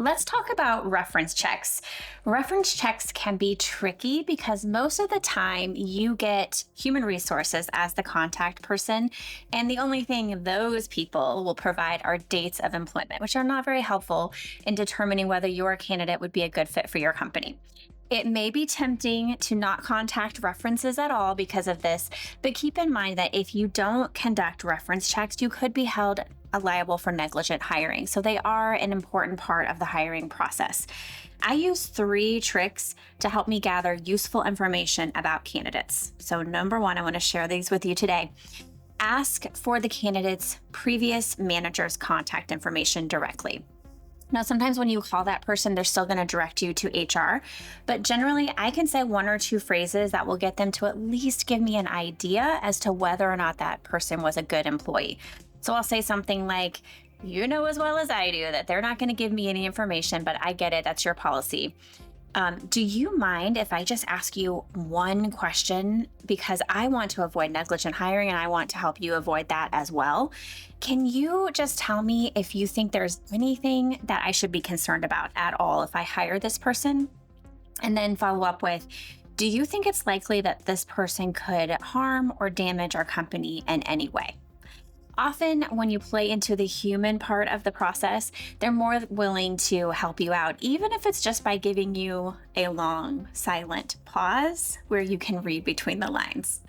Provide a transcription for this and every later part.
Let's talk about reference checks. Reference checks can be tricky because most of the time you get human resources as the contact person, and the only thing those people will provide are dates of employment, which are not very helpful in determining whether your candidate would be a good fit for your company. It may be tempting to not contact references at all because of this, but keep in mind that if you don't conduct reference checks, you could be held liable for negligent hiring. So they are an important part of the hiring process. I use 3 tricks to help me gather useful information about candidates. So number 1, I want to share these with you today. Ask for the candidate's previous manager's contact information directly. Now, sometimes when you call that person, they're still going to direct you to HR, but generally I can say 1 or 2 phrases that will get them to at least give me an idea as to whether or not that person was a good employee. So I'll say something like, you know as well as I do that they're not going to give me any information, but I get it. That's your policy. Do you mind if I just ask you 1 question? Because I want to avoid negligent hiring and I want to help you avoid that as well. Can you just tell me if you think there's anything that I should be concerned about at all if I hire this person? And then follow up with, do you think it's likely that this person could harm or damage our company in any way? Often when you play into the human part of the process, they're more willing to help you out, even if it's just by giving you a long, silent pause where you can read between the lines.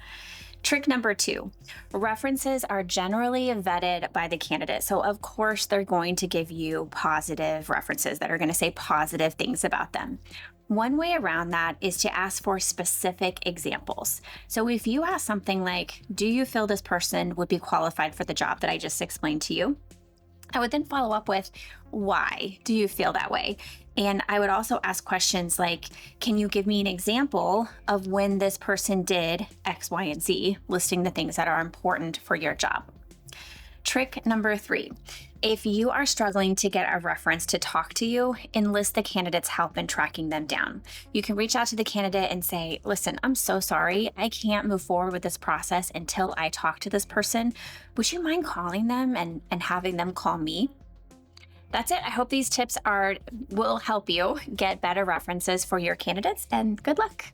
Trick number 2, references are generally vetted by the candidate. So of course, they're going to give you positive references that are going to say positive things about them. One way around that is to ask for specific examples. So if you ask something like, do you feel this person would be qualified for the job that I just explained to you? I would then follow up with, why do you feel that way? And I would also ask questions like, can you give me an example of when this person did X, Y, and Z, listing the things that are important for your job? Trick number 3, if you are struggling to get a reference to talk to you, enlist the candidate's help in tracking them down. You can reach out to the candidate and say, listen, I'm so sorry. I can't move forward with this process until I talk to this person. Would you mind calling them and having them call me? That's it. I hope these tips will help you get better references for your candidates, and good luck.